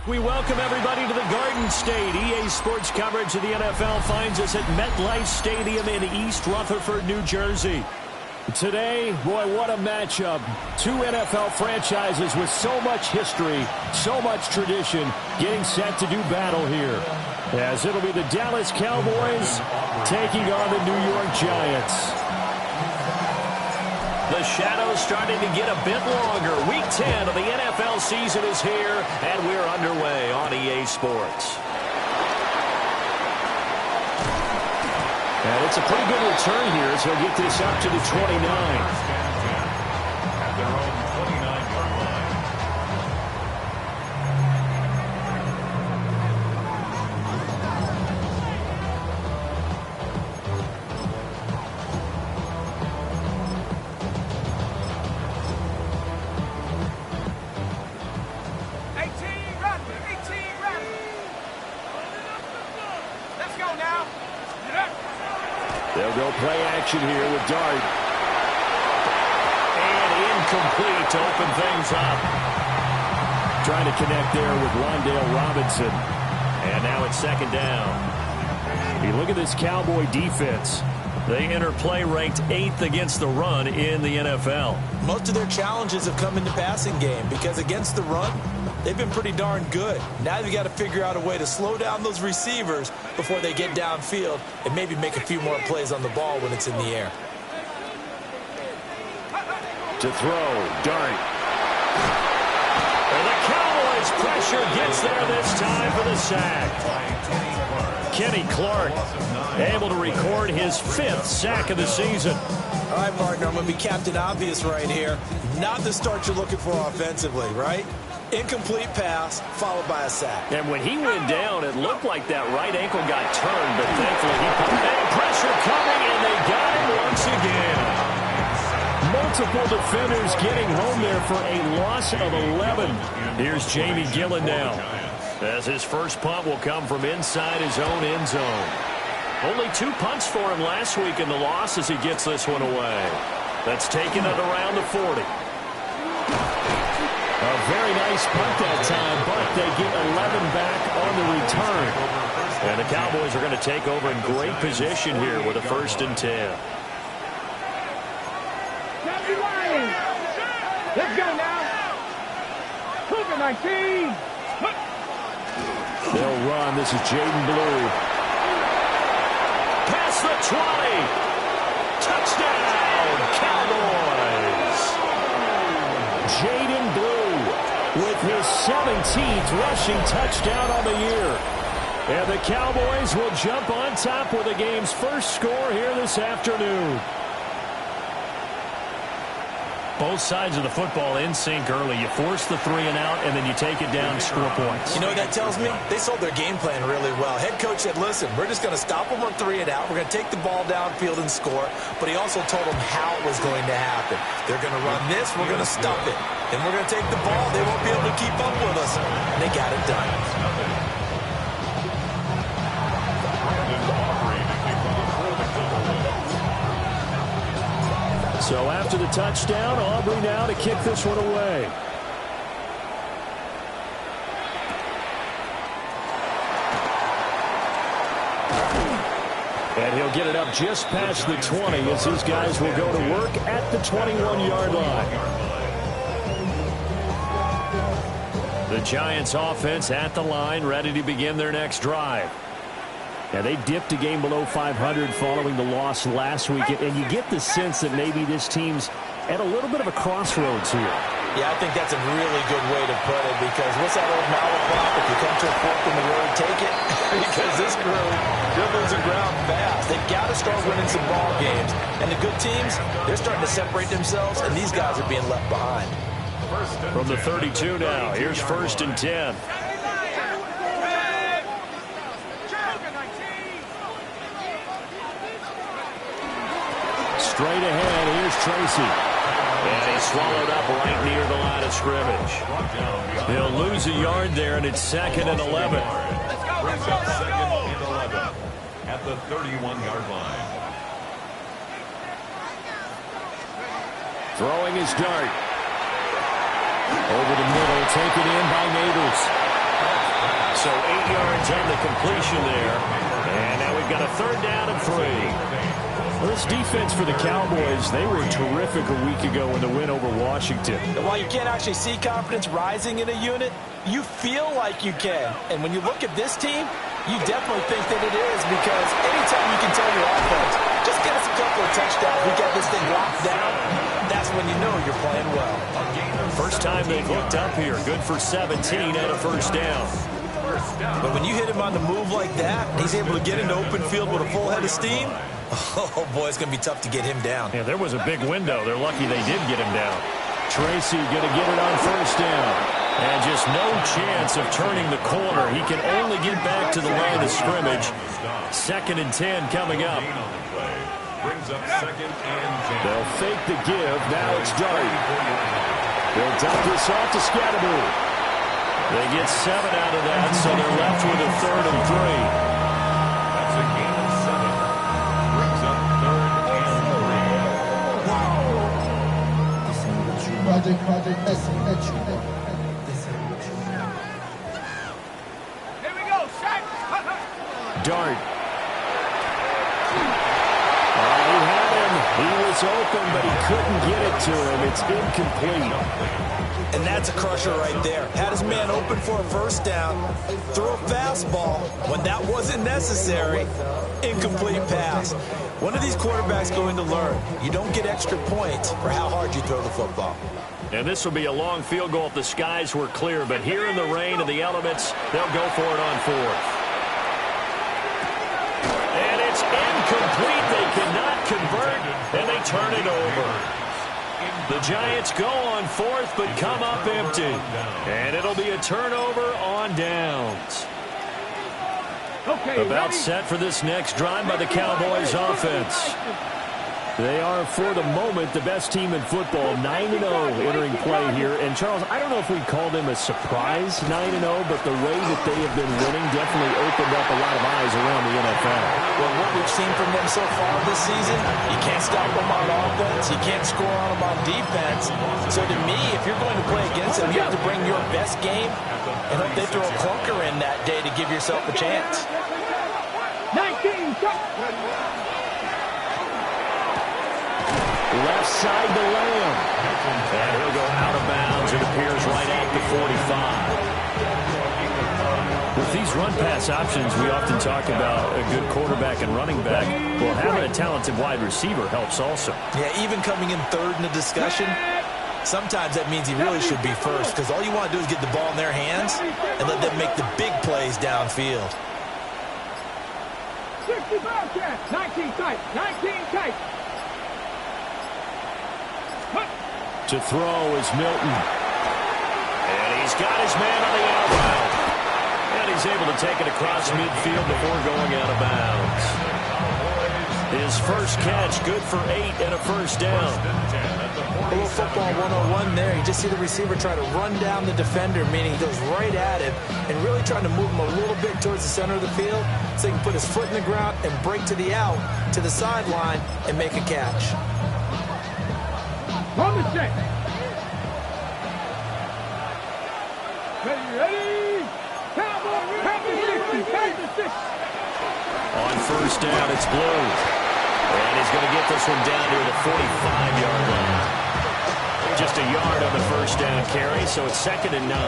We welcome everybody to the Garden State. EA Sports coverage of the NFL finds us at MetLife Stadium in East Rutherford, New Jersey. Today, boy, what a matchup. Two NFL franchises with so much history, so much tradition, getting set to do battle here. As it'll be the Dallas Cowboys taking on the New York Giants. The shadows starting to get a bit longer. Week 10 of the NFL season is here, and we're underway on EA Sports. And it's a pretty good return here as he'll get this up to the 29. They'll go play action here with Dart. And incomplete to open things up. Trying to connect there with Wan'Dale Robinson. And now it's second down. You look at this Cowboy defense. They enter play ranked 8th against the run in the NFL. Most of their challenges have come in the passing game because against the run, they've been pretty darn good. Now they've got to figure out a way to slow down those receivers before they get downfield and maybe make a few more plays on the ball when it's in the air. To throw, Dart. And the Cowboys pressure gets there this time for the sack. Kenny Clark able to record his 5th sack of the season. All right, partner, I'm going to be Captain Obvious right here. Not the start you're looking for offensively, right? Incomplete pass, followed by a sack. And when he went down, it looked like that right ankle got turned, but thankfully he put pressure coming, and they got him once again. Multiple defenders getting home there for a loss of 11. Here's Jamie Gillen now, as his first punt will come from inside his own end zone. Only 2 punts for him last week in the loss as he gets this one away. That's taken it around the 40. A very nice punt that time, but they get 11 back on the return. And the Cowboys are going to take over in great position here with a 1st and 10. Let's go now. Cougar 19. They'll run. This is Jaden Blue. Past the 20. Touchdown, Cowboys. Jaden Blue with his 17th rushing touchdown on the year. And the Cowboys will jump on top with the game's first score here this afternoon. Both sides of the football in sync early. You force the 3 and out, and then you take it down, score points. You know what that tells me? They sold their game plan really well. Head coach said, listen, we're just going to stop them on 3 and out. We're going to take the ball downfield and score. But he also told them how it was going to happen. They're going to run this. We're going to stuff it. Then we're going to take the ball. They won't be able to keep up with us. And they got it done. So after the touchdown, Aubrey now to kick this one away. And he'll get it up just past the 20 as his guys will go to work at the 21-yard line. The Giants offense at the line, ready to begin their next drive. Now, they dipped a game below 500 following the loss last week, and you get the sense that maybe this team's at a little bit of a crossroads here. Yeah, I think that's a really good way to put it, because what's that old malaprop? If you come to a fork in the road, take it. Because this crew, they're losing ground fast. They've got to start winning some ball games. And the good teams, they're starting to separate themselves, and these guys are being left behind. From the 32 now, here's 1st and 10. Straight ahead, here's Tracy. And he's swallowed up right near the line of scrimmage. He'll lose a yard there, and it's 2nd and 11. Brings up 2nd and 11 at the 31-yard line. Throwing his Dart. Over the middle, taken in by Neighbors. So 8 yards on the completion there. And now we've got a 3rd down and 3. Well, this defense for the Cowboys, they were terrific a week ago in the win over Washington. And while you can't actually see confidence rising in a unit, you feel like you can. And when you look at this team, you definitely think that it is, because anytime you can tell your offense, just get us a couple of touchdowns, we get this thing locked down, that's when you know you're playing well. First time they've looked up here. Good for 17 and a 1st down. But when you hit him on the move like that, he's able to get into open field with a full head of steam, oh boy, it's going to be tough to get him down. Yeah, there was a big window. They're lucky they did get him down. Tracy going to get it on 1st down. And just no chance of turning the corner. He can only get back to the line of scrimmage. 2nd and 10 coming up. They'll fake the give. Now it's Dart. They'll dump this off to Scatterby. They get 7 out of that, so they're left with a 3rd and 3. That's a gain of 7. Brings up 3rd and 3. Here we go, Shaq. Dart. He had him. He was open, but he couldn't get it to him. It's incomplete. And that's a crusher right there. Had his man open for a 1st down, threw a fastball when that wasn't necessary. Incomplete pass. One of these quarterbacks going to learn. You don't get extra points for how hard you throw the football. And this will be a long field goal if the skies were clear. But here in the rain and the elements, they'll go for it on 4th. And it's incomplete. They cannot convert, and they turn it over. The Giants go on 4th, but come up empty. And it'll be a turnover on downs. Okay, About ready? set for this next drive by the Cowboys offense. They are, for the moment, the best team in football, 9-0 entering play here. And, Charles, I don't know if we'd call them a surprise 9-0, but the way that they have been winning definitely opened up a lot of eyes around the NFL. Well, what we've seen from them so far this season, you can't stop them on offense, you can't score on them on defense. So to me, if you're going to play against them, you have to bring your best game and hope they throw a clunker in that day to give yourself a chance. 19, go. Left side to Lamb. And he'll go out of bounds. It appears right at the 45. With these run-pass options, we often talk about a good quarterback and running back. Well, having a talented wide receiver helps also. Yeah, even coming in 3rd in the discussion, sometimes that means he really should be 1st, because all you want to do is get the ball in their hands and let them make the big plays downfield. 60 Bearcats. 19 tight. 19 tight. To throw is Milton. And he's got his man on the out route. And he's able to take it across midfield before going out of bounds. His first catch, good for 8 and a 1st down. A little football 101 there. You just see the receiver try to run down the defender, meaning he goes right at him and really trying to move him a little bit towards the center of the field so he can put his foot in the ground and break to the out, to the sideline, and make a catch. On the set. Ready? Cowboy, count to 60. On 1st down, it's Blue. And he's going to get this one down near the 45-yard line. Just a yard on the 1st down carry, so it's 2nd and 9. A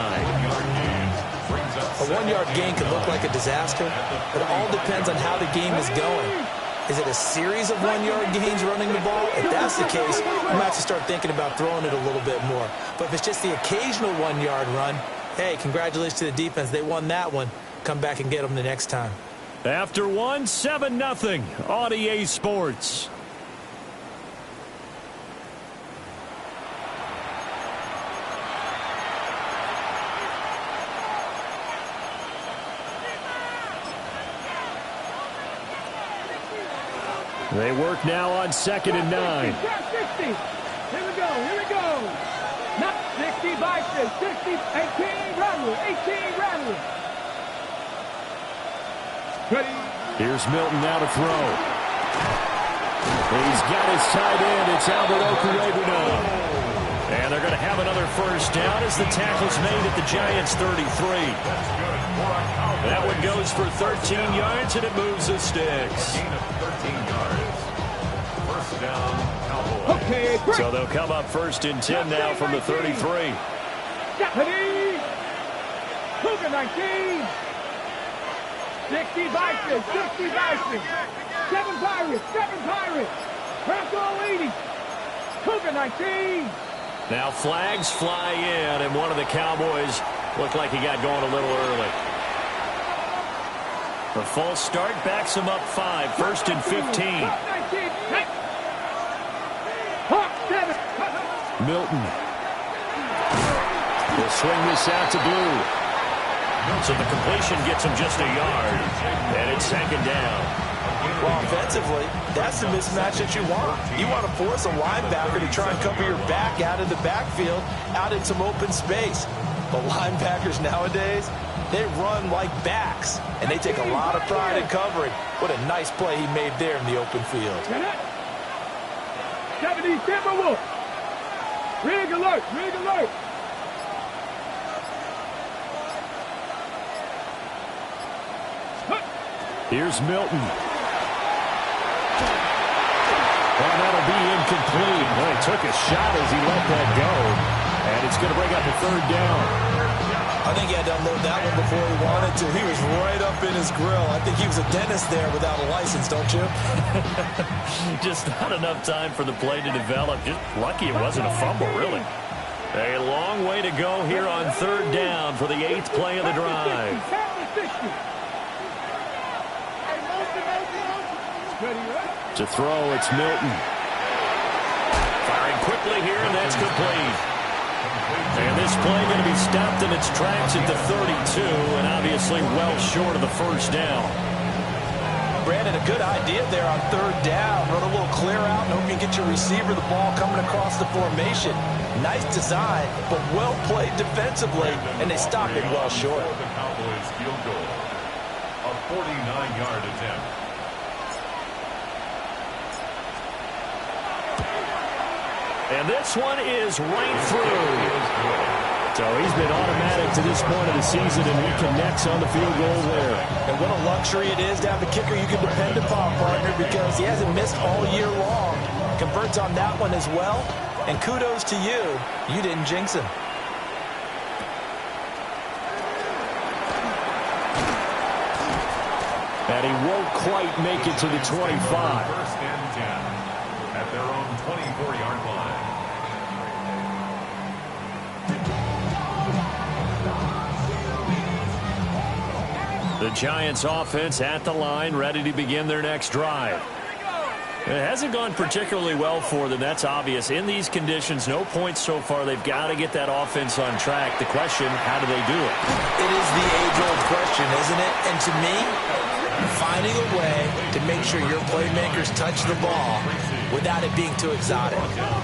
1-yard gain can look like a disaster, but it all depends on how the game is going. Is it a series of 1-yard gains running the ball? If that's the case, you might have to start thinking about throwing it a little bit more. But if it's just the occasional 1-yard run, hey, congratulations to the defense. They won that one. Come back and get them the next time. After 1, 7-0 on EA Sports. They work now on 2nd and 9. 60. Here we go. Not 60 by 60. 18 rattle. 18 rattle. Ready? Here's Milton now to throw. He's got his tight end. It's Albert Okurebuno. And they're going to have another 1st down as the tackle's made at the Giants' 33. That one goes for 13 yards, and it moves the sticks. Gain of 13 yards. First down, Cowboys. Okay, break. So they'll come up first and 10 now from the 33. Stephanie. Cougar 19. 60 Vikings. 60 Vikings. 7 Pirates. 7 Pirates. Bronco 80. Cougar 19. Now flags fly in, and one of the Cowboys looked like he got going a little early. The false start backs him up 5, first and 15. Milton will swing this out to Blue. So the completion gets him just a yard, and it's second down. Well, offensively, that's the mismatch that you want. You want to force a linebacker to try and cover your back out of the backfield, out in some open space. But linebackers nowadays, they run like backs, and they take a lot of pride in covering. What a nice play he made there in the open field. 70 Timberwolves. Rig alert, rig alert. Here's Milton. Well, that'll be incomplete. Well, he took a shot as he let that go. And it's going to bring up a third down. I think he had to unload that one before he wanted to. He was right up in his grill. I think he was a dentist there without a license, don't you? Just not enough time for the play to develop. Just lucky it wasn't a fumble, really. A long way to go here on third down for the 8th play of the drive. To throw, it's Milton. Firing quickly here, and that's complete. And this play going to be stopped in its tracks at the 32, and obviously well short of the first down. Brandon, a good idea there on third down. Run a little clear out and hope you get your receiver the ball coming across the formation. Nice design, but well played defensively, and they stop it well short. The Cowboys field goal. A 49-yard attempt. And this one is right through. So he's been automatic to this point of the season, and he connects on the field goal there. And what a luxury it is to have a kicker you can depend upon, partner, because he hasn't missed all year long. Converts on that one as well, and kudos to you. You didn't jinx him. And he won't quite make it to the 25. First and 10 at their own 24-yard line. The Giants offense at the line, ready to begin their next drive. It hasn't gone particularly well for them. That's obvious. In these conditions, no points so far. They've got to get that offense on track. The question, how do they do it? It is the age-old question, isn't it? And to me, finding a way to make sure your playmakers touch the ball without it being too exotic.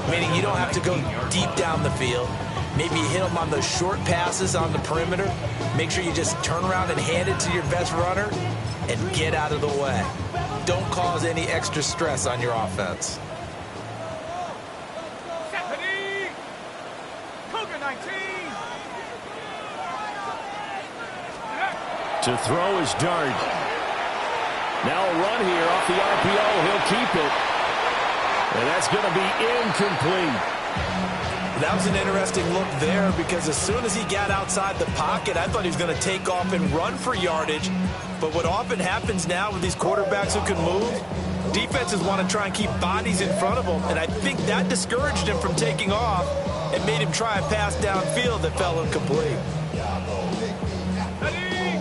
Meaning you don't have to go deep down the field. Maybe you hit them on those short passes on the perimeter. Make sure you just turn around and hand it to your best runner and get out of the way. Don't cause any extra stress on your offense. To throw is Dart. Now a run here off the RPO. He'll keep it. And that's going to be incomplete. That was an interesting look there because as soon as he got outside the pocket, I thought he was going to take off and run for yardage. But what often happens now with these quarterbacks who can move, defenses want to try and keep bodies in front of them. And I think that discouraged him from taking off and made him try a pass downfield that fell incomplete.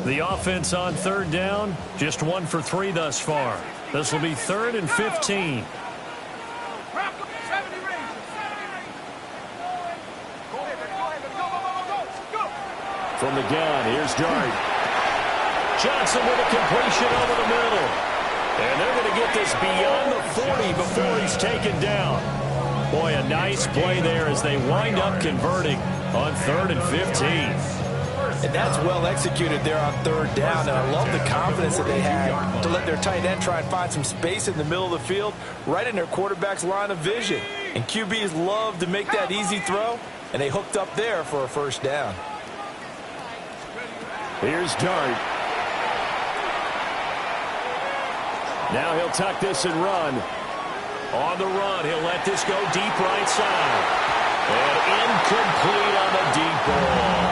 The offense on third down, just 1 for 3 thus far. This will be 3rd and 15. From the gun, here's Dart. Johnson with a completion over the middle. And they're going to get this beyond the 40 before he's taken down. Boy, a nice play there as they wind up converting on 3rd and 15. And that's well executed there on third down. And I love the confidence that they had to let their tight end try and find some space in the middle of the field, right in their quarterback's line of vision. And QBs love to make that easy throw, and they hooked up there for a first down. Here's Dart. Now he'll tuck this and run. On the run, he'll let this go deep right side. And incomplete on the deep ball.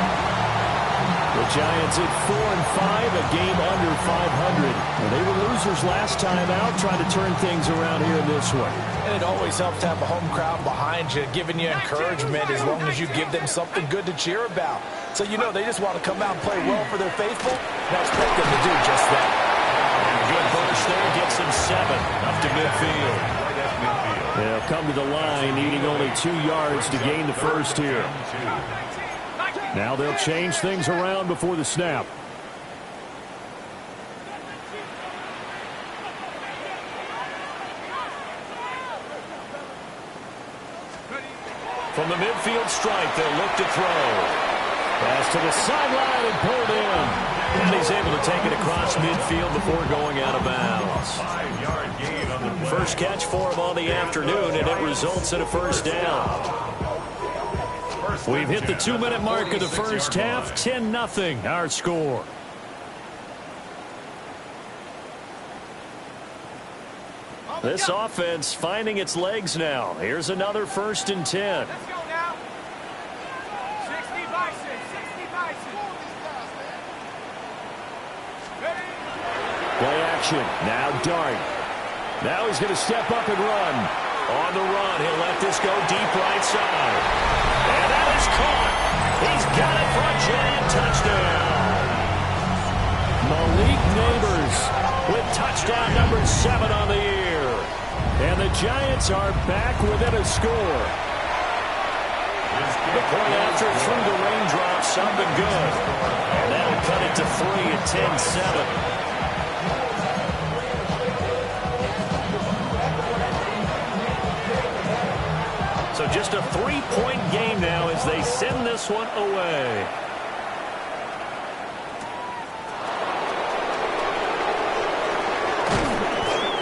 The Giants at 4-5, a game under 500. Well, they were losers last time out, trying to turn things around here in this one. And it always helps to have a home crowd behind you, giving you encouragement as long as you give them something good to cheer about. So you know they just want to come out and play well for their faithful, and I expect them to do just that. Good burst there, gets him 7 up to midfield. They'll come to the line, needing only 2 yards to gain the first here. Now they'll change things around before the snap. From the midfield stripe, they'll look to throw. Pass to the sideline and pulled in. And he's able to take it across midfield before going out of bounds. First catch for him on the afternoon, and it results in a first down. We've hit the 2-minute mark of the first half. 10-0 our score. This offense finding its legs now. Here's another 1st and 10. Let's go now. 60 Bison. 60 Bison. Play action. Now Dart. Now he's going to step up and run. On the run, he'll let this go deep right side. And that is caught. He's got it for a giant touchdown. Malik Neighbors with touchdown number 7 on the year. And the Giants are back within a score. The point after through the raindrops, something good. And that'll cut it to 3 at 10-7. So just a 3-point game now as they send this one away.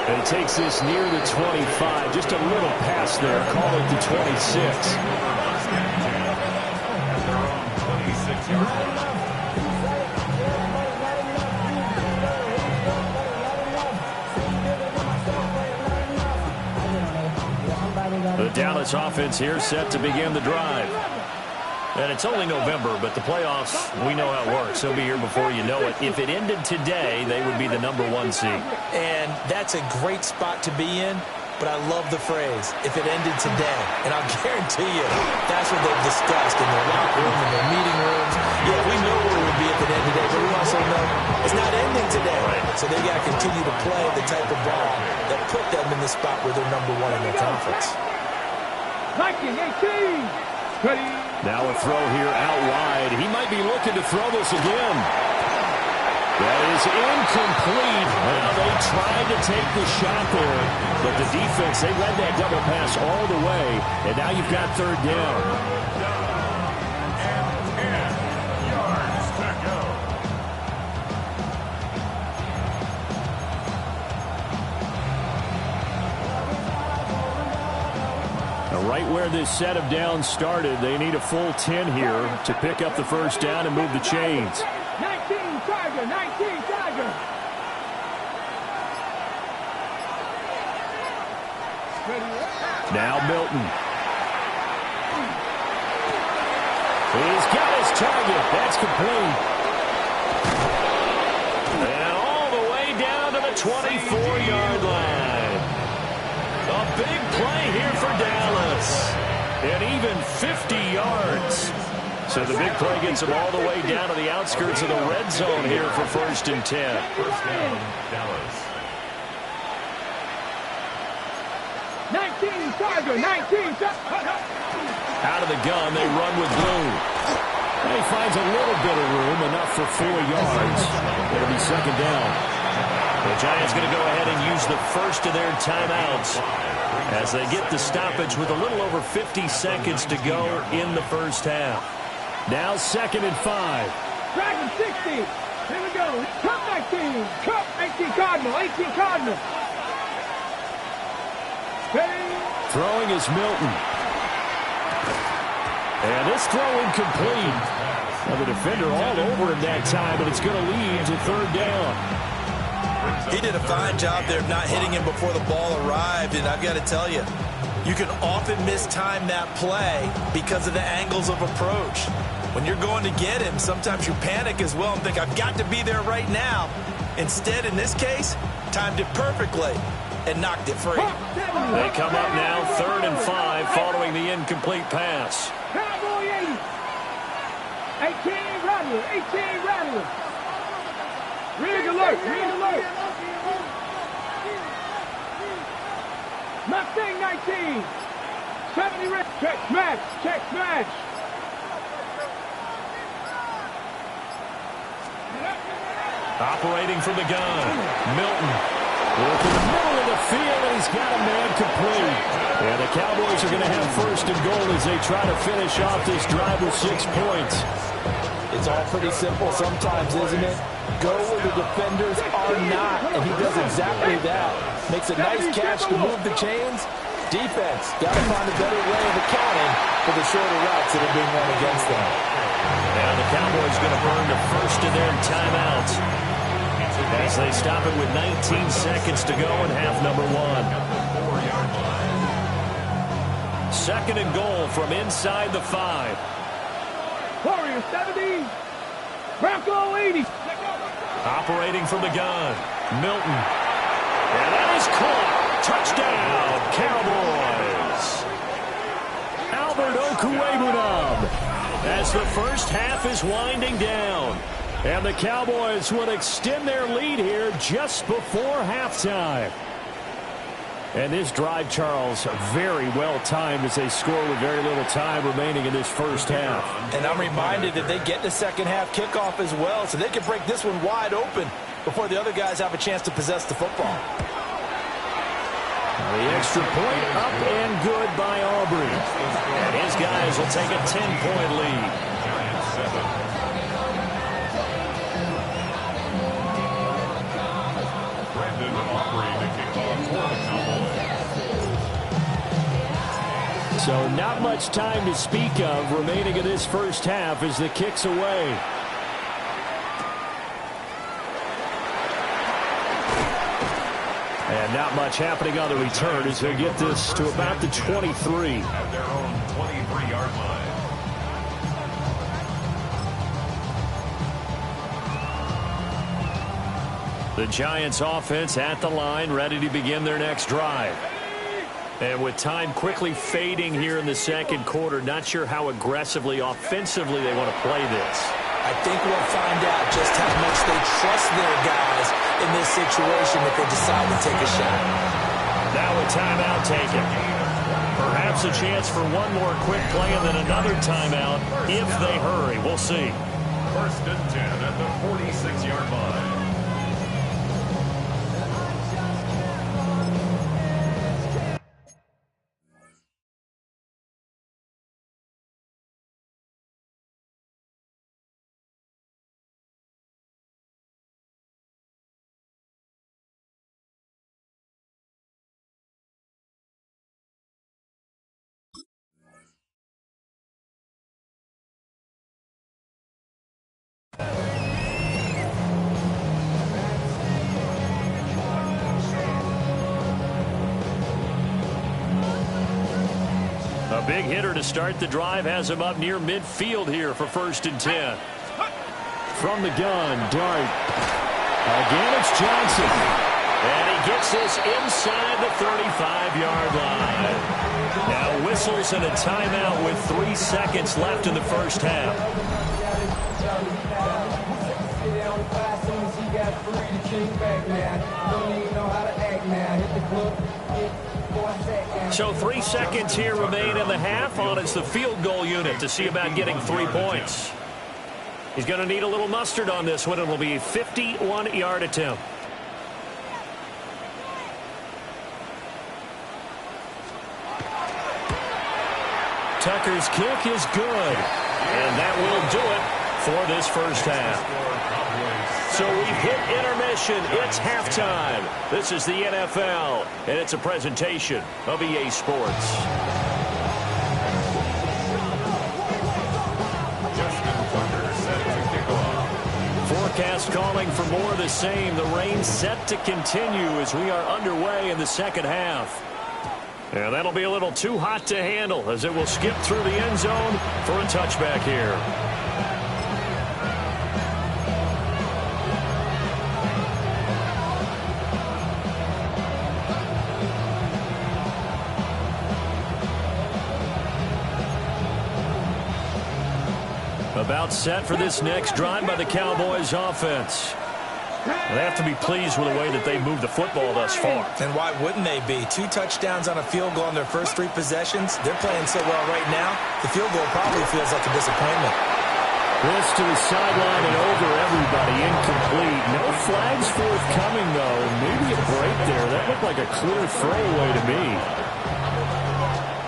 And he takes this near the 25. Just a little pass there. Call it the 26. The Dallas offense here set to begin the drive. And it's only November, but the playoffs, we know how it works. They'll be here before you know it. If it ended today, they would be the number 1 seed. And that's a great spot to be in, but I love the phrase, if it ended today. And I'll guarantee you, that's what they've discussed in their locker room, in their meeting rooms. Yeah, we know where it would be if it ended today, but we also know it's not ending today. Right. So they got to continue to play the type of ball that put them in the spot where they're number 1 in their conference. 19-18. Ready. Now a throw here out wide. He might be looking to throw this again. That is incomplete. Well, they tried to take the shot there, but the defense, they led that double pass all the way, and now you've got 3rd down. Right where this set of downs started, they need a full 10 here to pick up the first down and move the chains. 19 Tiger, 19 Tiger. Now Milton. He's got his target. That's complete. And all the way down to the 24-yard line. A big play here for Dallas. And even 50 yards. So the big play gets them all the way down to the outskirts of the red zone here for 1st and 10. First down, Dallas. 19 Tiger, 19. Out of the gun, they run with Blue. And he finds a little bit of room, enough for 4 yards. It'll be 2nd down. The Giants going to go ahead and use the first of their timeouts as they get the stoppage with a little over 50 seconds to go in the first half. Now 2nd and 5. Dragon 60. Here we go. Cup 19. Cup 18 Cardinal. 18 Cardinal. Ready. Throwing is Milton. And this throw incomplete. Well, the defender all over him that time, and it's going to lead to third down. He did a fine job there of not hitting him before the ball arrived, and I've got to tell you, you can often mistime that play because of the angles of approach. When you're going to get him, sometimes you panic as well and think, I've got to be there right now. Instead, in this case, timed it perfectly and knocked it free. They come up now, 3rd and 5, following the incomplete pass. Cowboy 80. 18 Rattler. 18 Rattler. Rig alert. Rig alert. Mustang 19. 70 red. Check smash. Check smash. Operating from the gun, Milton. Working the middle of the field, and he's got a man complete. And the Cowboys are going to have 1st and goal as they try to finish off this drive with 6 points. It's all pretty simple sometimes, isn't it? Go where the defenders are not, and he does exactly that. Makes a nice catch to move the chains. Defense got to find a better way of accounting for the shorter routes that are being run against them. Now the Cowboys going to burn the first of their timeouts as they stop it with 19 seconds to go in half number 1. 2nd and goal from inside the 5. Warrior 70. Bronco 80. Operating from the gun, Milton. And that is caught. Touchdown, Cowboys. Albert Okwuegbunam. As the first half is winding down. And the Cowboys will extend their lead here just before halftime. And this drive, Charles, very well timed as they score with very little time remaining in this first half. And I'm reminded that they get the second half kickoff as well, so they can break this one wide open before the other guys have a chance to possess the football. The extra point up and good by Aubrey. And his guys will take a 10-point lead. So not much time to speak of remaining in this first half as the kick's away. And not much happening on the return as he'll get this to about the 23. At their own 23-yard line. The Giants offense at the line, ready to begin their next drive. And with time quickly fading here in the second quarter, not sure how aggressively, offensively they want to play this. I think we'll find out just how much they trust their guys in this situation if they decide to take a shot. Now a timeout taken. Perhaps a chance for one more quick play and then another timeout if they hurry. We'll see. 1st and 10 at the 46-yard line. A big hitter to start the drive has him up near midfield here for 1st and 10. From the gun, Dart. Again, it's Johnson. And he gets this inside the 35-yard line. Now whistles and a timeout with 3 seconds left in the first half. So 3 seconds here remain in the half on it's the field goal unit to see about getting 3 points. He's going to need a little mustard on this one. It will be a 51-yard attempt. Tucker's kick is good. And that will do it for this first half. So we've hit intermission. It's halftime. This is the NFL, and it's a presentation of EA Sports. Justin Tucker broadcast calling for more of the same. The rain set to continue as we are underway in the second half. And that'll be a little too hot to handle as it will skip through the end zone for a touchback here. About set for this next drive by the Cowboys offense. They have to be pleased with the way that they moved the football thus far. And why wouldn't they be? 2 touchdowns on a field goal in their first 3 possessions. They're playing so well right now, the field goal probably feels like a disappointment. This to the sideline and over everybody, incomplete. No flags forthcoming, though. Maybe a break there. That looked like a clear throwaway to me.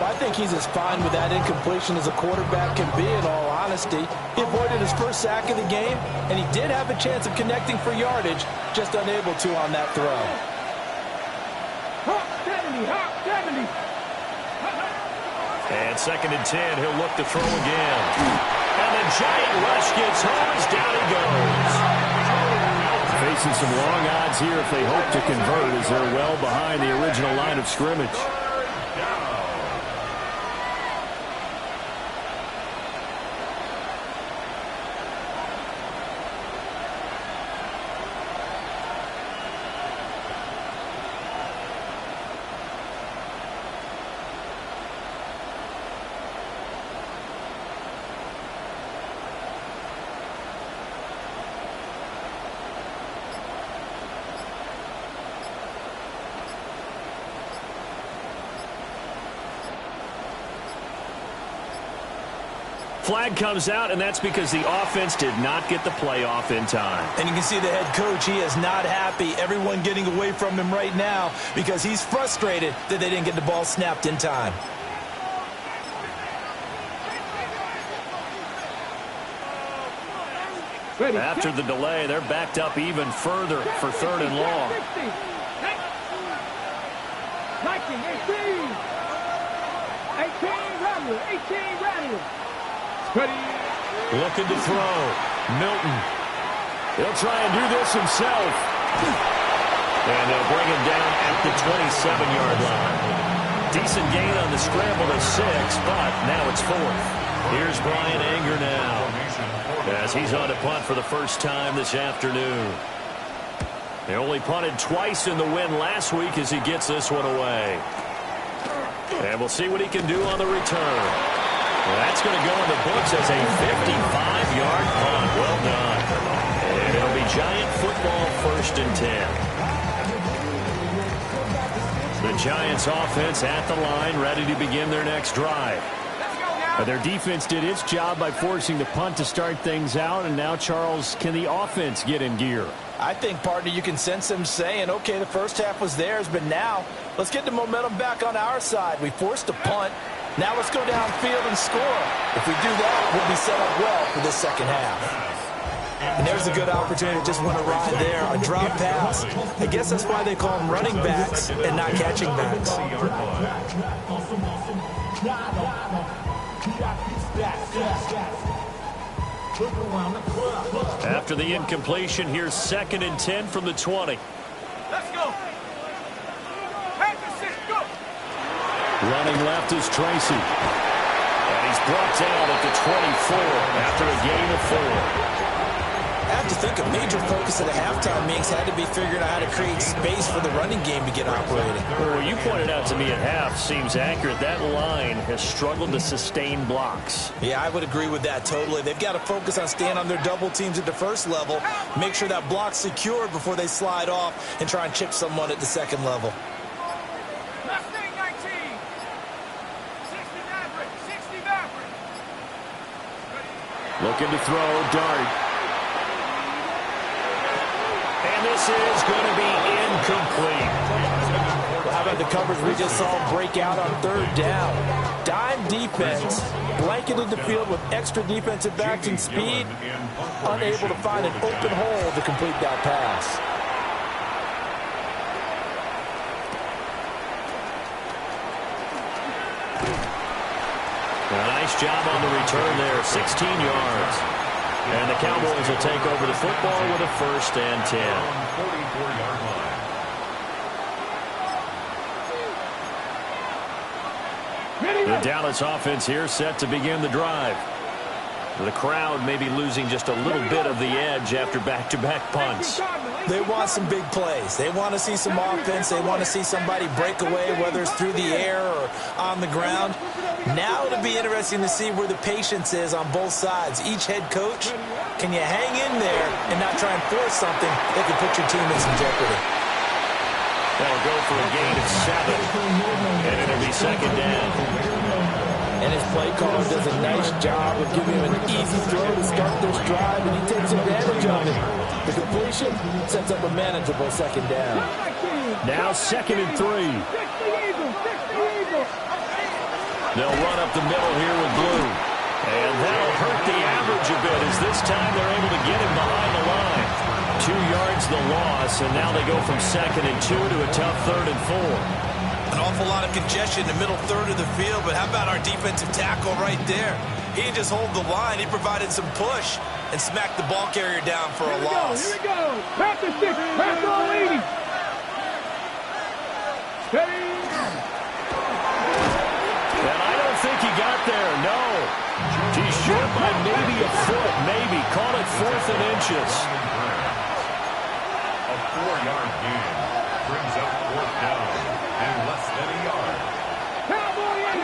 I think he's as fine with that incompletion as a quarterback can be, in all honesty. He avoided his first sack of the game, and he did have a chance of connecting for yardage, just unable to on that throw. Hawk 70, Hawk 70. And 2nd and 10, he'll look to throw again. And the giant rush gets home as down he goes. Facing some long odds here if they hope to convert as they're well behind the original line of scrimmage. Flag comes out, and that's because the offense did not get the playoff in time. And you can see the head coach, he is not happy. Everyone getting away from him right now because he's frustrated that they didn't get the ball snapped in time. After the delay, they're backed up even further for 3rd and long. 19, 18, Randall. Looking to throw. Milton. He'll try and do this himself. And they'll bring him down at the 27-yard line. Decent gain on the scramble to 6, but now it's 4th. Here's Brian Anger now as he's on to punt for the first time this afternoon. They only punted twice in the win last week as he gets this one away. And we'll see what he can do on the return. Well, that's going to go in the books as a 55-yard punt. Well done. And it'll be Giant football 1st and 10. The Giants offense at the line, ready to begin their next drive. Their defense did its job by forcing the punt to start things out. And now, Charles, can the offense get in gear? I think, partner, you can sense them saying, okay, the first half was theirs, but now let's get the momentum back on our side. We forced a punt. Now let's go downfield and score. If we do that, we'll be set up well for this second half. And there's a good opportunity to just want to ride there. A drop pass. I guess that's why they call them running backs and not catching backs. After the incompletion, here's 2nd and 10 from the 20. Let's go. Running left is Tracy. And he's brought down at the 24 after a gain of 4. I have to think a major focus of the halftime meetings had to be figuring out how to create space for the running game to get operating. Well, you pointed out to me at half seems accurate. That line has struggled to sustain blocks. Yeah, I would agree with that totally. They've got to focus on staying on their double teams at the first level, make sure that block's secured before they slide off and try and chip someone at the second level. Looking to throw, Dart. And this is going to be incomplete. How about the coverage we just saw break out on 3rd down? Dime defense, blanketed the field with extra defensive backs and speed, unable to find an open hole to complete that pass. A nice job on the return there, 16 yards. And the Cowboys will take over the football with a 1st and 10. 44-yard line. The Dallas offense here set to begin the drive. The crowd may be losing just a little bit of the edge after back-to-back punts. They want some big plays. They want to see some offense. They want to see somebody break away, whether it's through the air or on the ground. Now it'll be interesting to see where the patience is on both sides. Each head coach, can you hang in there and not try and force something that could put your team in some jeopardy? They'll go for a gain of 7, and it'll be 2nd down. And his play caller does a nice job of giving him an easy throw to start this drive, and he takes advantage of it. The completion sets up a manageable 2nd down. Now 2nd and 3. They'll run up the middle here with Blue. And that'll hurt the average a bit as this time they're able to get him behind the line. 2 yards the loss, and now they go from 2nd and 2 to a tough 3rd and 4. An awful lot of congestion in the middle third of the field, but how about our defensive tackle right there? He didn't just hold the line. He provided some push and smacked the ball carrier down for a loss. Here we go. Pass the stick. Pass all 80. Steady. And I don't think he got there, no. He's short by maybe a foot, maybe. Call it 4th and inches. A 4-yard gain brings up 4th down and less than a yard. Cowboy 80.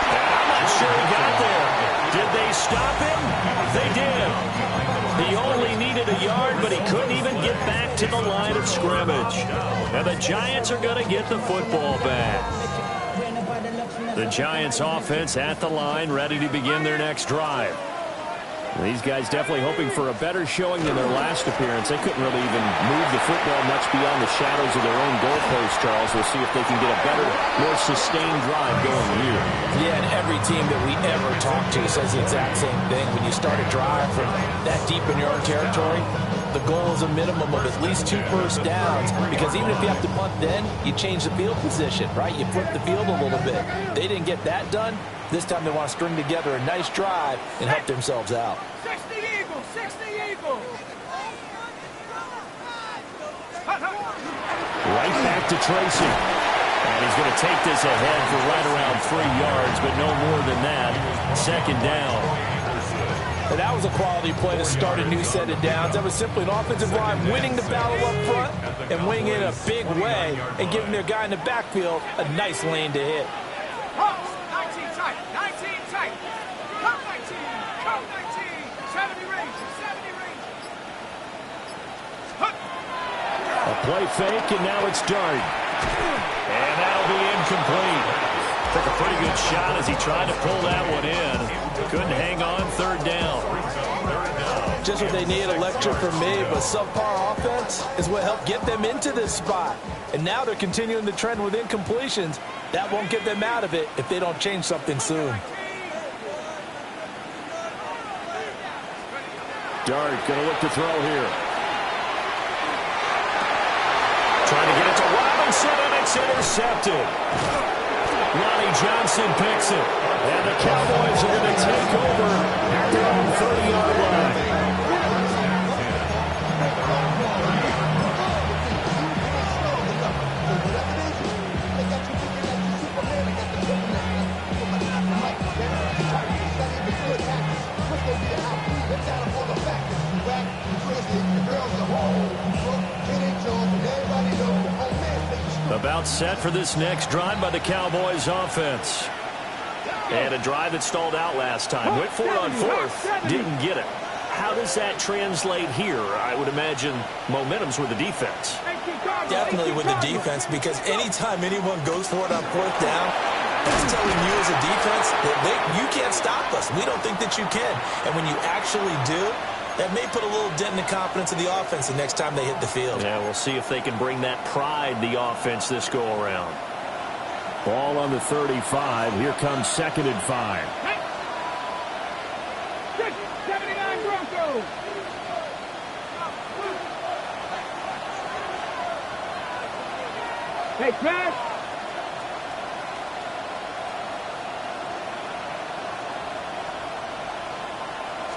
I'm not sure he got there. Did they stop him? They did. He only needed a yard, but he couldn't even get back to the line of scrimmage. And the Giants are going to get the football back. The Giants offense at the line, ready to begin their next drive. These guys definitely hoping for a better showing than their last appearance. They couldn't really even move the football much beyond the shadows of their own goalpost, Charles. We'll see if they can get a better, more sustained drive going here. Yeah, and every team that we ever talk to says the exact same thing. When you start a drive from that deep in your own territory, the goal is a minimum of at least 2 first downs, because even if you have to punt then, you change the field position, right? You flip the field a little bit. They didn't get that done. This time they want to string together a nice drive and help themselves out. 60 Eagles. 60 Eagles. Right back to Tracy. And he's going to take this ahead for right around 3 yards, but no more than that. 2nd down. And that was a quality play to start a new set of downs. That was simply an offensive line winning the battle up front and winning it in a big way and giving their guy in the backfield a nice lane to hit. 19 tight. 19 tight. Come 19. Come 19. 70 ranges. 70 ranges. A play fake, and now it's Dart. And that'll be incomplete. Took a pretty good shot as he tried to pull that one in. Couldn't hang on. 3rd down. Just what they need, a lecture from me, but subpar offense is what helped get them into this spot. And now they're continuing the trend with incompletions. That won't get them out of it if they don't change something soon. Dart going to look to throw here. Trying to get it to Robinson, and it's intercepted. Lonnie Johnson picks it. And the Cowboys are going to take over at their own 30-yard line. About set for this next drive by the Cowboys offense. And a drive that stalled out last time. Went for it on 4th, didn't get it. How does that translate here? I would imagine momentum's with the defense. Definitely with the defense, because anytime anyone goes for it on 4th down, that's telling you as a defense that you can't stop us. We don't think that you can. And when you actually do, that may put a little dent in the confidence of the offense the next time they hit the field. Yeah, we'll see if they can bring that pride, the offense, this go-around. Ball on the 35. Here comes 2nd and 5. 79 Broncos. Hey, Crash.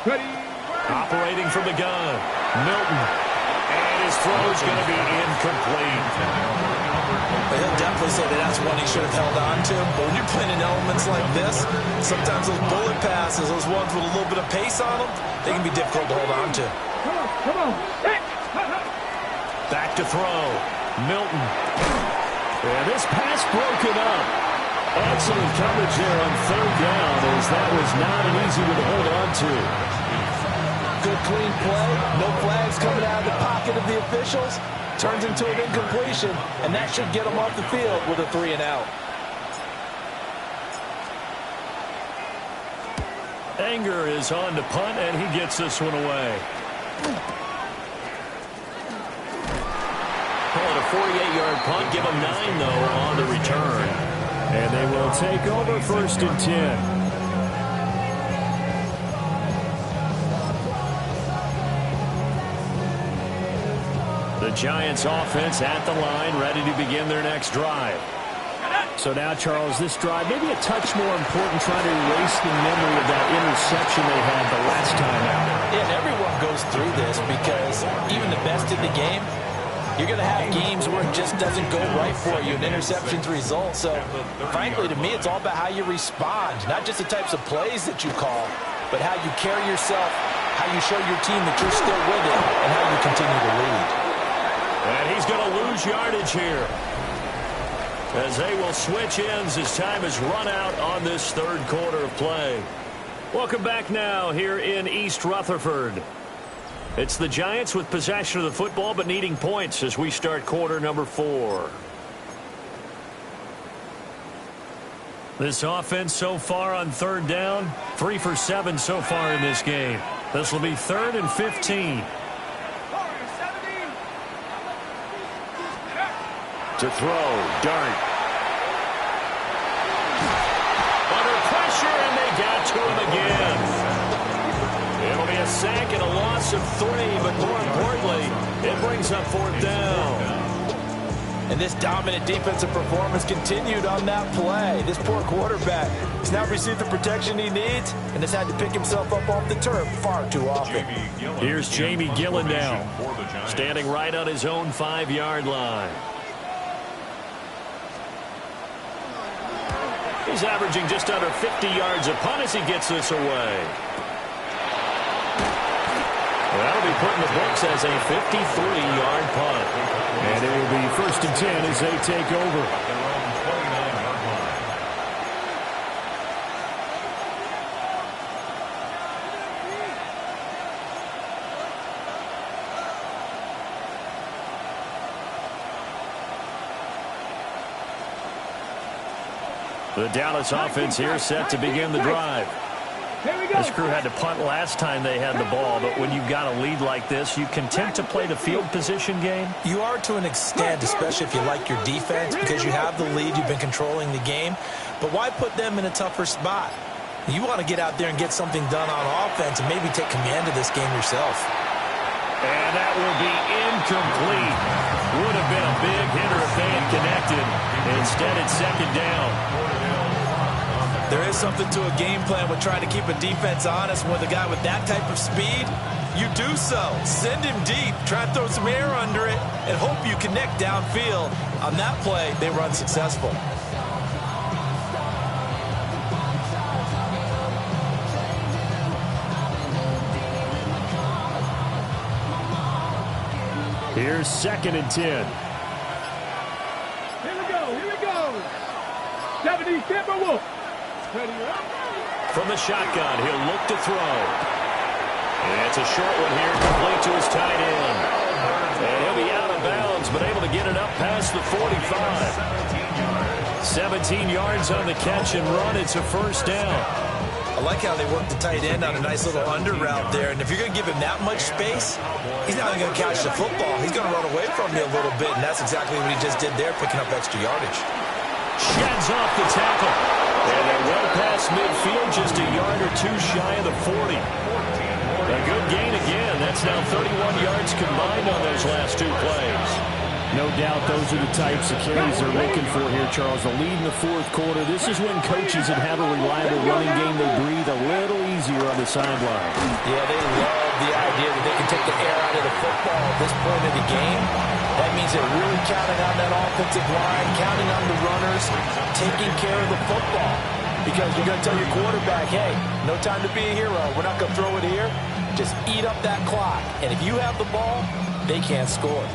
Ready. Operating from the gun. Milton. And his throw is going to be incomplete. He'll definitely say that that's one he should have held on to. But when you're playing in elements like this, sometimes those bullet passes, those ones with a little bit of pace on them, they can be difficult to hold on to. Come on. Back to throw. Milton. And this pass broken up. Excellent coverage there on third down, as that was not an easy one to hold on to. Good, clean play. No flags coming out of the pocket of the officials. Turns into an incompletion, and that should get them off the field with a 3-and-out. Anger is on to punt, and he gets this one away. Call it a 48-yard punt. Give them 9, though, on the return. And they will take over 1st and 10. The Giants offense at the line, ready to begin their next drive. So now, Charles, this drive, maybe a touch more important, trying to erase the memory of that interception they had the last time out. Yeah, and everyone goes through this because even the best in the game, you're going to have games where it just doesn't go right for you, and interceptions result. So, frankly, to me, it's all about how you respond, not just the types of plays that you call, but how you carry yourself, how you show your team that you're still with it, and how you continue to lead. And he's going to lose yardage here, as they will switch ends as time has run out on this third quarter of play. Welcome back now here in East Rutherford. It's the Giants with possession of the football but needing points as we start quarter number 4. This offense so far on third down, 3 for 7 so far in this game. This will be 3rd and 15. To throw, Dart. Under pressure, and they got to him again. It'll be a sack and a loss of 3, but more importantly, it brings up 4th down. And this dominant defensive performance continued on that play. This poor quarterback has now received the protection he needs and has had to pick himself up off the turf far too often. Here's Jamie Gillen now, standing right on his own 5-yard line. He's averaging just under 50 yards a punt as he gets this away. That'll be put in the books as a 53-yard punt. And it will be 1st and 10 as they take over. The Dallas offense here set to begin the drive. This crew had to punt last time they had the ball, but when you've got a lead like this, you content to play the field position game? You are to an extent, especially if you like your defense, because you have the lead, you've been controlling the game. But why put them in a tougher spot? You want to get out there and get something done on offense and maybe take command of this game yourself. And that will be incomplete. Would have been a big hitter if they had connected. Instead, it's 2nd down. There is something to a game plan with trying to keep a defense honest. With a guy with that type of speed, you do so. Send him deep, try to throw some air under it, and hope you connect downfield. On that play, they run successful. Here's 2nd and 10. Here we go. 70 Timberwolves. From the shotgun, he'll look to throw. And it's a short one here, complete to his tight end. And he'll be out of bounds, but able to get it up past the 45. 17 yards on the catch and run. It's a 1st down. I like how they work the tight end on a nice little under route there. And if you're going to give him that much space, he's not going to catch the football. He's going to run away from you a little bit, and that's exactly what he just did there, picking up extra yardage. Sheds off the tackle. And they're well past midfield, just a yard or 2 shy of the 40. A good gain again. That's now 31 yards combined on those last 2 plays. No doubt those are the types of carries they're looking for here, Charles. The lead in the fourth quarter. This is when coaches that have a reliable running game, they breathe a little easier on the sideline. Yeah, they love the idea that they can take the air out of the football at this point of the game. That means they're really counting on that offensive line, counting on the runners, taking care of the football. Because you're going to tell your quarterback, hey, no time to be a hero. We're not going to throw it here. Just eat up that clock. And if you have the ball, they can't score.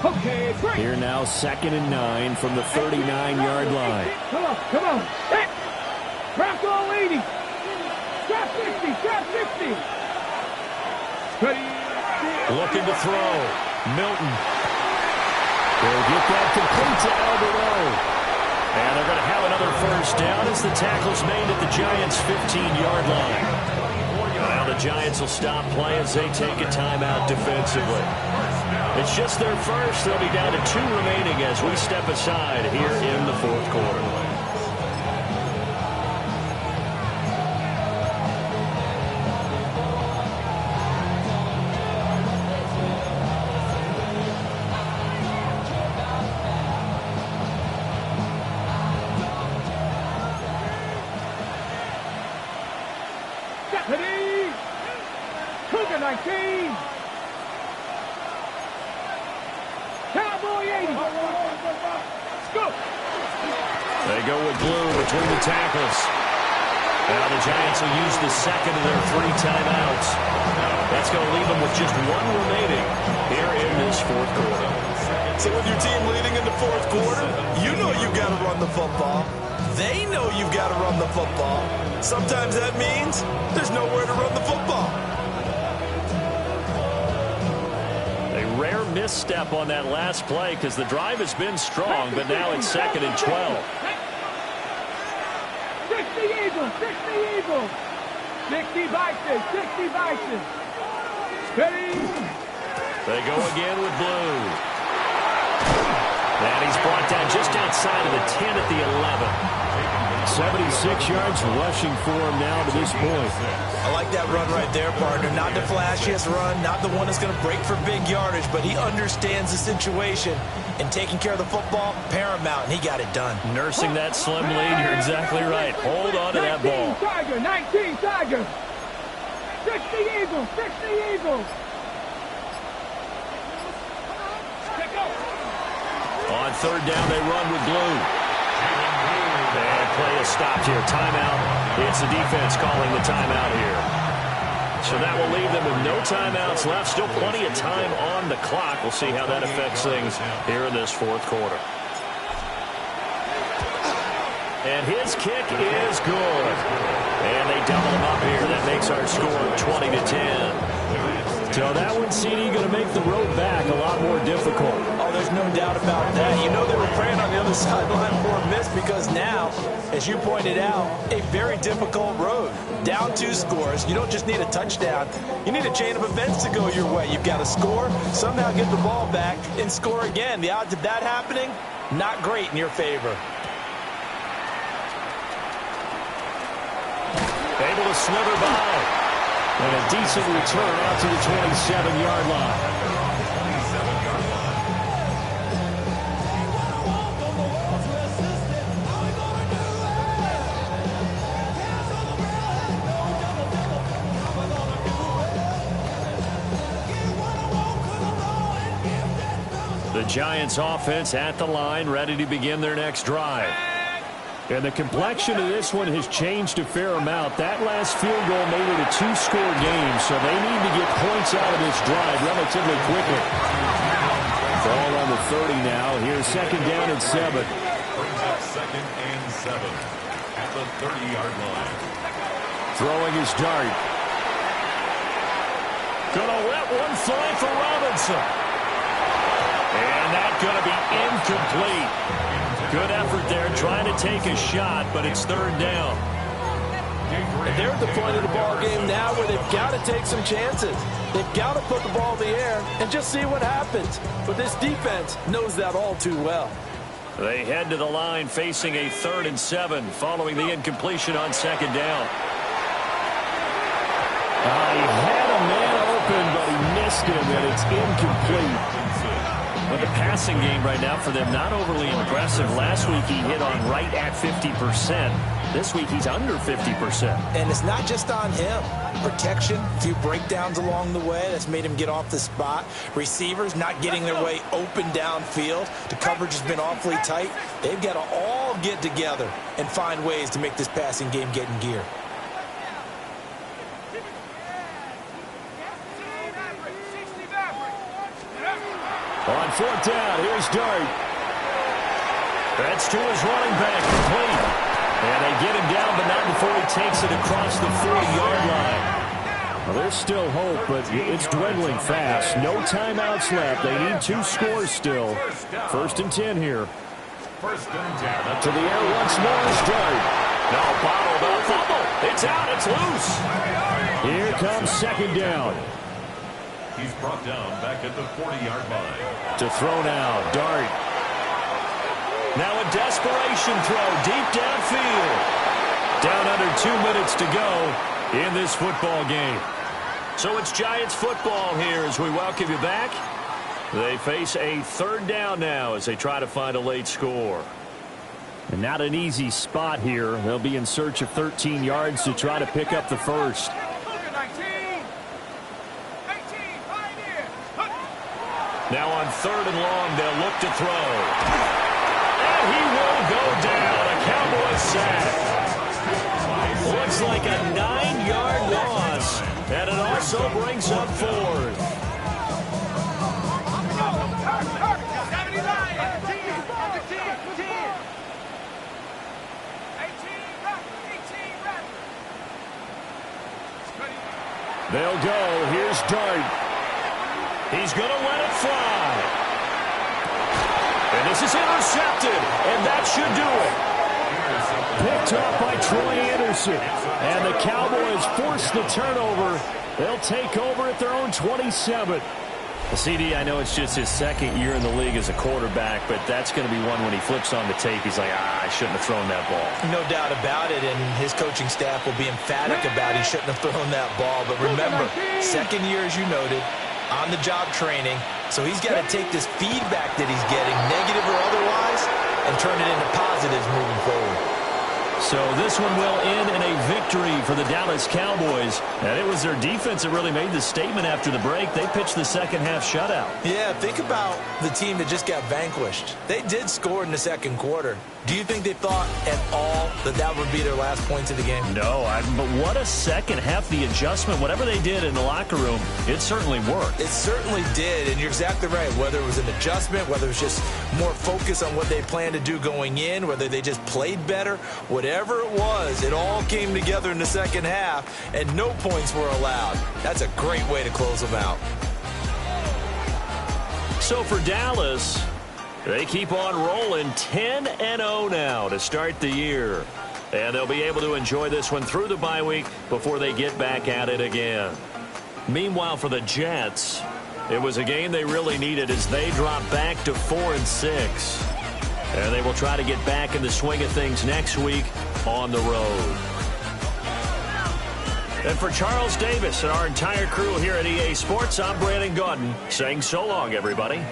Okay, great. Here now, 2nd and 9 from the 39-yard line. Come on, come on. Hey, crack all 80. Trap 60, trap 60. Ready. Looking to throw. Milton. They'll get that complete to Albert O. And they're going to have another first down as the tackle's made at the Giants' 15-yard line. Now the Giants will stop play as they take a timeout defensively. It's just their first. They'll be down to 2 remaining as we step aside here in the fourth quarter. Deputy! Cougar 19! Cowboy 80! Let's go! They go with blue between the tackles. Now the Giants will use the second of their 3 timeouts. That's going to leave them with just 1 remaining here in this fourth quarter. So with your team leading in the fourth quarter, you know you've got to run the football. They know you've got to run the football. Sometimes that means there's nowhere to run the football. A rare misstep on that last play because the drive has been strong, but now it's 2nd and 12. 60 Eagles, 60 Eagles. 60 Bison, 60 Bison. Ready? They go again with blue. And he's brought down just outside of the 10 at the 11. 76 yards rushing for him now to this point. I like that run right there, partner. Not the flashiest run, not the one that's going to break for big yardage, but he understands the situation, and taking care of the football, paramount, and he got it done. Nursing that slim lead, you're exactly right. Hold on to that ball. 19 Tiger. 60 Eagles, 60 Eagles. On 3rd down, they run with blue. And play is stopped here. Timeout. It's the defense calling the timeout here. So that will leave them with no timeouts left. Still plenty of time on the clock. We'll see how that affects things here in this fourth quarter. And his kick is good. And they double him up here. That makes our score 20-10. So that one, CD, going to make the road back a lot more difficult. Oh, there's no doubt about that. You know they were praying on the other sideline for a miss because now, as you pointed out, a very difficult road. Down 2 scores. You don't just need a touchdown. You need a chain of events to go your way. You've got to score, somehow get the ball back, and score again. The odds of that happening, not great in your favor. Able to slither by. And a decent return out to the 27-yard line. The Giants offense at the line, ready to begin their next drive. And the complexion of this one has changed a fair amount. That last field goal made it a 2-score game, so they need to get points out of this drive relatively quickly. Ball on the 30 now. Here's 2nd down and 7. Brings up 2nd and 7 at the 30-yard line. Throwing his dart. Gonna let one fly for Robinson. And that's gonna be incomplete. Good effort there, trying to take a shot, but it's 3rd down. And they're at the point of the ball game now where they've got to take some chances. They've got to put the ball in the air and just see what happens. But this defense knows that all too well. They head to the line facing a 3rd and 7 following the incompletion on 2nd down. He had a man open, but he missed him, and it's incomplete. But the passing game right now for them, not overly impressive. Last week he hit on right at 50%. This week he's under 50%. And it's not just on him. Protection, a few breakdowns along the way. That's made him get off the spot. Receivers not getting their way open downfield. The coverage has been awfully tight. They've got to all get together and find ways to make this passing game get in gear. On fourth down, here's Dart. That's to his running back, complete. And they get him down, but not before he takes it across the 40-yard line. Well, there's still hope, but it's dwindling fast. No timeouts left. They need 2 scores still. First and 10 here. First and 10. To the air once more is Dart. No, bottled up. Fumble. It's out. It's loose. Here comes second down. He's brought down back at the 40-yard line. To throw now, Dart. Now a desperation throw deep downfield. Down under 2 minutes to go in this football game. So it's Giants football here as we welcome you back. They face a third down now as they try to find a late score. And not an easy spot here. They'll be in search of 13 yards to try to pick up the first. Now on third and long, they'll look to throw. And he will go down. A Cowboys sack. Looks like a 9-yard loss. And it also brings up fourth. They'll go. Here's Dart. He's going to let it fly. And this is intercepted. And that should do it. Picked up by Troy Anderson. And the Cowboys force the turnover. They'll take over at their own 27. Well, CD, I know it's just his second year in the league as a quarterback, but that's going to be one when he flips on the tape. He's like, I shouldn't have thrown that ball. No doubt about it, and his coaching staff will be emphatic about he shouldn't have thrown that ball. But remember, second year, as you noted, on-the-job training, so he's got to take this feedback that he's getting, negative or otherwise, and turn it into positives moving forward. So this one will end in a victory for the Dallas Cowboys. And it was their defense that really made the statement after the break. They pitched the second half shutout. Yeah, think about the team that just got vanquished. They did score in the second quarter. Do you think they thought at all that that would be their last points of the game? No, but what a second half. The adjustment, whatever they did in the locker room, it certainly worked. It certainly did, and you're exactly right. Whether it was an adjustment, whether it was just more focus on what they planned to do going in, whether they just played better, whatever it was, it all came together in the second half, and no points were allowed. That's a great way to close them out. So for Dallas, they keep on rolling 10-0 now to start the year. And they'll be able to enjoy this one through the bye week before they get back at it again. Meanwhile, for the Jets, it was a game they really needed as they drop back to 4-6. And they will try to get back in the swing of things next week on the road. And for Charles Davis and our entire crew here at EA Sports, I'm Brandon Gaudin saying so long, everybody.